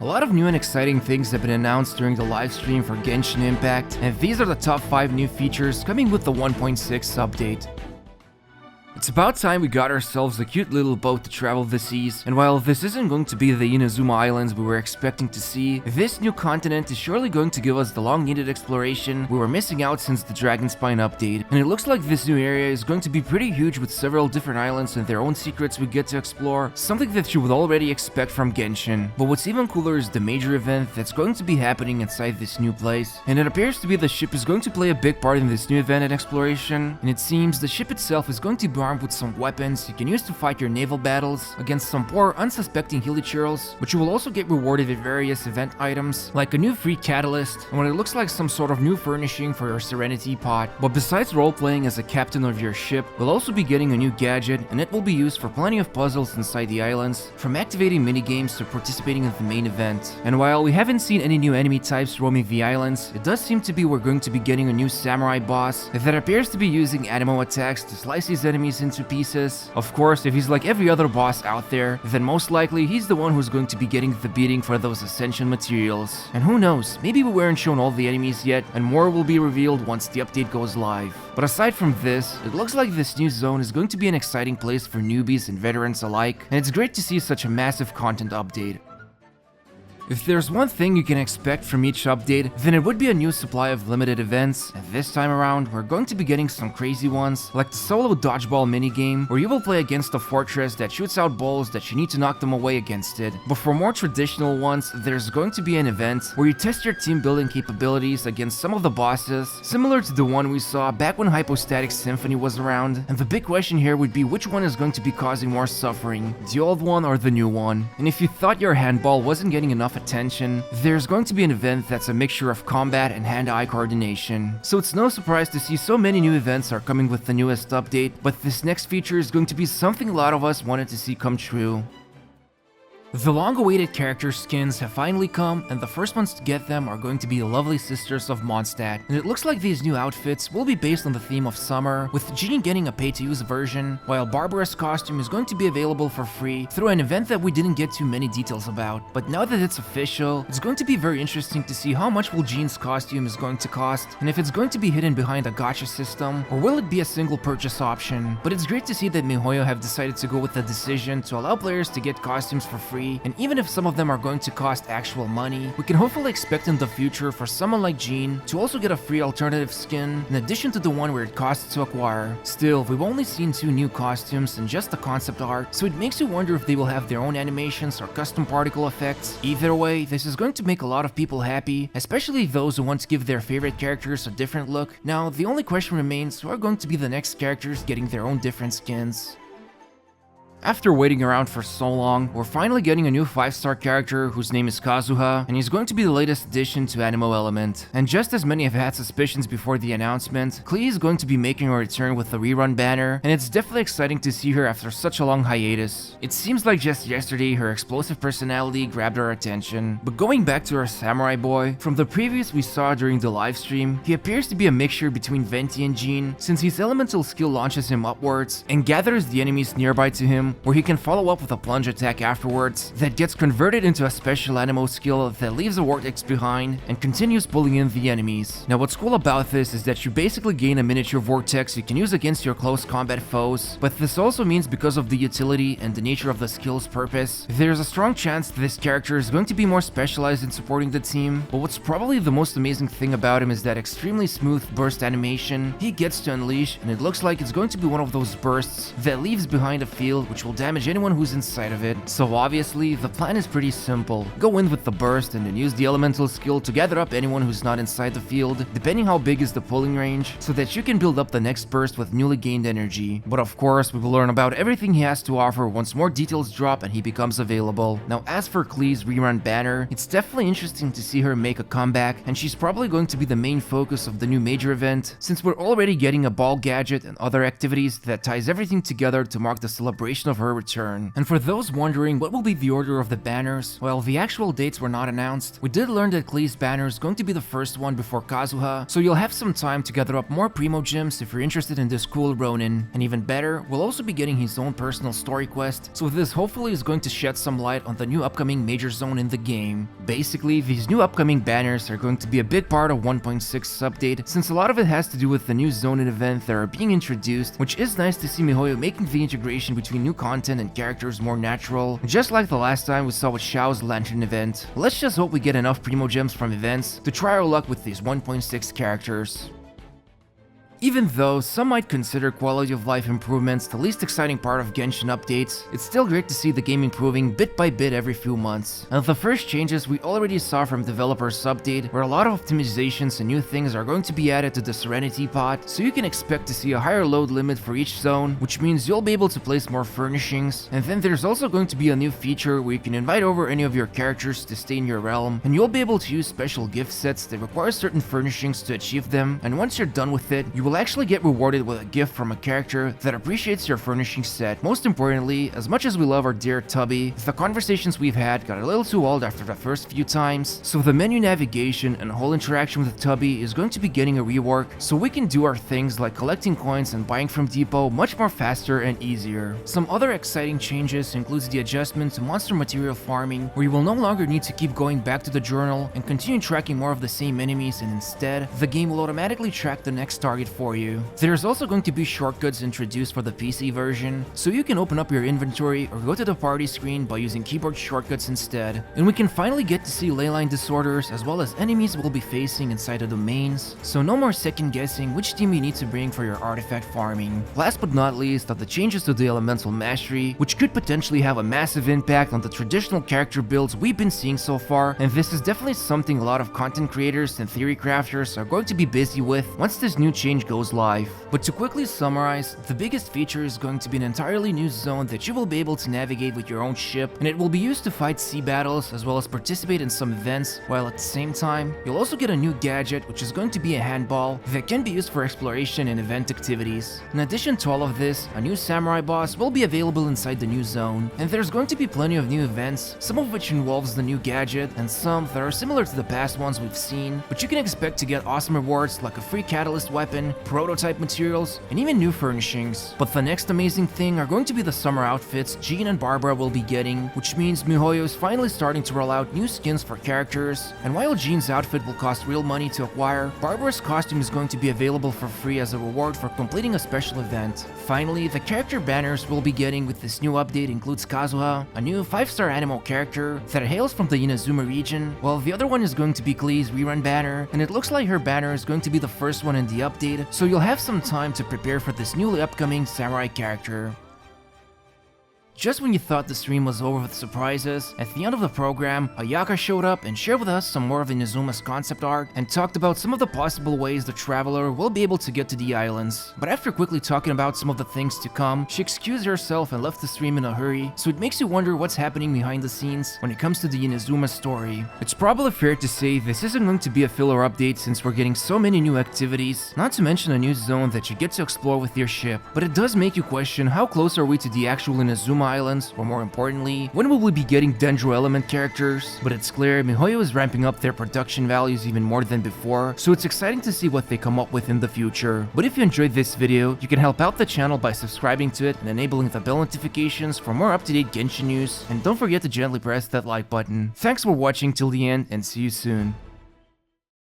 A lot of new and exciting things have been announced during the live stream for Genshin Impact, and these are the top 5 new features coming with the 1.6 update. It's about time we got ourselves a cute little boat to travel the seas, and while this isn't going to be the Inazuma Islands we were expecting to see, this new continent is surely going to give us the long-needed exploration we were missing out since the Dragonspine update. And it looks like this new area is going to be pretty huge with several different islands and their own secrets we get to explore, something that you would already expect from Genshin. But what's even cooler is the major event that's going to be happening inside this new place, and it appears to be the ship is going to play a big part in this new event and exploration, and it seems the ship itself is going to be armed with some weapons you can use to fight your naval battles against some poor, unsuspecting hilichurls, but you will also get rewarded with various event items, like a new free catalyst, and what it looks like some sort of new furnishing for your Serenity pot. But besides role-playing as a captain of your ship, we'll also be getting a new gadget, and it will be used for plenty of puzzles inside the islands, from activating minigames to participating in the main event. And while we haven't seen any new enemy types roaming the islands, it does seem to be we're going to be getting a new samurai boss that appears to be using anemo attacks to slice his enemies into pieces. Of course, if he's like every other boss out there, then most likely he's the one who's going to be getting the beating for those ascension materials. And who knows, maybe we weren't shown all the enemies yet, and more will be revealed once the update goes live. But aside from this, it looks like this new zone is going to be an exciting place for newbies and veterans alike, and it's great to see such a massive content update. If there's one thing you can expect from each update, then it would be a new supply of limited events, and this time around, we're going to be getting some crazy ones, like the solo dodgeball minigame, where you will play against a fortress that shoots out balls that you need to knock them away against it. But for more traditional ones, there's going to be an event where you test your team building capabilities against some of the bosses, similar to the one we saw back when Hypostatic Symphony was around, and the big question here would be which one is going to be causing more suffering, the old one or the new one. And if you thought your handball wasn't getting enough attention, there's going to be an event that's a mixture of combat and hand-eye coordination. So it's no surprise to see so many new events are coming with the newest update, but this next feature is going to be something a lot of us wanted to see come true. The long-awaited character skins have finally come, and the first ones to get them are going to be the lovely sisters of Mondstadt. And it looks like these new outfits will be based on the theme of summer, with Jean getting a pay-to-use version, while Barbara's costume is going to be available for free through an event that we didn't get too many details about. But now that it's official, it's going to be very interesting to see how much will Jean's costume is going to cost, and if it's going to be hidden behind a gacha system, or will it be a single purchase option. But it's great to see that miHoYo have decided to go with the decision to allow players to get costumes for free. And even if some of them are going to cost actual money, we can hopefully expect in the future for someone like Jean to also get a free alternative skin in addition to the one where it costs to acquire. Still, we've only seen 2 new costumes and just the concept art, so it makes you wonder if they will have their own animations or custom particle effects. Either way, this is going to make a lot of people happy, especially those who want to give their favorite characters a different look. Now, the only question remains, who are going to be the next characters getting their own different skins? After waiting around for so long, we're finally getting a new 5-star character whose name is Kazuha, and he's going to be the latest addition to Anemo Element. And just as many have had suspicions before the announcement, Klee is going to be making a return with the rerun banner, and it's definitely exciting to see her after such a long hiatus. It seems like just yesterday her explosive personality grabbed our attention. But going back to our samurai boy, from the previews we saw during the livestream, he appears to be a mixture between Venti and Jean, since his elemental skill launches him upwards and gathers the enemies nearby to him, where he can follow up with a plunge attack afterwards that gets converted into a special anemo skill that leaves a vortex behind and continues pulling in the enemies. Now what's cool about this is that you basically gain a miniature vortex you can use against your close combat foes, but this also means because of the utility and the nature of the skill's purpose, there's a strong chance that this character is going to be more specialized in supporting the team. But what's probably the most amazing thing about him is that extremely smooth burst animation he gets to unleash, and it looks like it's going to be one of those bursts that leaves behind a field which will damage anyone who's inside of it. So obviously, the plan is pretty simple. Go in with the burst and then use the elemental skill to gather up anyone who's not inside the field, depending how big is the pulling range, so that you can build up the next burst with newly gained energy. But of course, we will learn about everything he has to offer once more details drop and he becomes available. Now as for Klee's rerun banner, it's definitely interesting to see her make a comeback, and she's probably going to be the main focus of the new major event, since we're already getting a ball gadget and other activities that ties everything together to mark the celebration confirmation of her return. And for those wondering what will be the order of the banners, well, the actual dates were not announced. We did learn that Klee's banner is going to be the first one before Kazuha, so you'll have some time to gather up more Primo gems if you're interested in this cool Ronin. And even better, we'll also be getting his own personal story quest, so this hopefully is going to shed some light on the new upcoming major zone in the game. Basically, these new upcoming banners are going to be a big part of 1.6 update, since a lot of it has to do with the new zone and event that are being introduced, which is nice to see MiHoYo making the integration between new content and characters more natural, just like the last time we saw with Xiao's Lantern event. Let's just hope we get enough Primo gems from events to try our luck with these 1.6 characters. Even though some might consider quality of life improvements the least exciting part of Genshin updates, it's still great to see the game improving bit by bit every few months. And the first changes we already saw from developers' update, where a lot of optimizations and new things are going to be added to the Serenity pot, so you can expect to see a higher load limit for each zone, which means you'll be able to place more furnishings. And then there's also going to be a new feature where you can invite over any of your characters to stay in your realm, and you'll be able to use special gift sets that require certain furnishings to achieve them, and once you're done with it, you will actually get rewarded with a gift from a character that appreciates your furnishing set. Most importantly, as much as we love our dear Tubby, the conversations we've had got a little too old after the first few times, so the menu navigation and whole interaction with Tubby is going to be getting a rework, so we can do our things like collecting coins and buying from Depot much more faster and easier. Some other exciting changes includes the adjustment to monster material farming, where you will no longer need to keep going back to the journal and continue tracking more of the same enemies, and instead, the game will automatically track the next target for you. There's also going to be shortcuts introduced for the PC version, so you can open up your inventory or go to the party screen by using keyboard shortcuts instead. And we can finally get to see leyline disorders as well as enemies we'll be facing inside the domains, so no more second guessing which team you need to bring for your artifact farming. Last but not least are the changes to the elemental mastery, which could potentially have a massive impact on the traditional character builds we've been seeing so far, and this is definitely something a lot of content creators and theory crafters are going to be busy with once this new change goes live. But to quickly summarize, the biggest feature is going to be an entirely new zone that you will be able to navigate with your own ship, and it will be used to fight sea battles as well as participate in some events, while at the same time, you'll also get a new gadget which is going to be a handball that can be used for exploration and event activities. In addition to all of this, a new samurai boss will be available inside the new zone, and there's going to be plenty of new events, some of which involves the new gadget, and some that are similar to the past ones we've seen, but you can expect to get awesome rewards like a free catalyst weapon, prototype materials, and even new furnishings. But the next amazing thing are going to be the summer outfits Jean and Barbara will be getting, which means MiHoYo is finally starting to roll out new skins for characters, and while Jean's outfit will cost real money to acquire, Barbara's costume is going to be available for free as a reward for completing a special event. Finally, the character banners we'll be getting with this new update includes Kazuha, a new 5-star animal character that hails from the Inazuma region, while the other one is going to be Klee's rerun banner, and it looks like her banner is going to be the first one in the update, so you'll have some time to prepare for this newly upcoming samurai character. Just when you thought the stream was over with surprises, at the end of the program, Ayaka showed up and shared with us some more of Inazuma's concept art and talked about some of the possible ways the traveler will be able to get to the islands. But after quickly talking about some of the things to come, she excused herself and left the stream in a hurry, so it makes you wonder what's happening behind the scenes when it comes to the Inazuma story. It's probably fair to say this isn't going to be a filler update since we're getting so many new activities, not to mention a new zone that you get to explore with your ship, but it does make you question how close are we to the actual Inazuma Islands, or more importantly, when will we be getting Dendro Element characters? But it's clear MiHoYo is ramping up their production values even more than before, so it's exciting to see what they come up with in the future. But if you enjoyed this video, you can help out the channel by subscribing to it and enabling the bell notifications for more up-to-date Genshin news, and don't forget to gently press that like button. Thanks for watching till the end, and see you soon.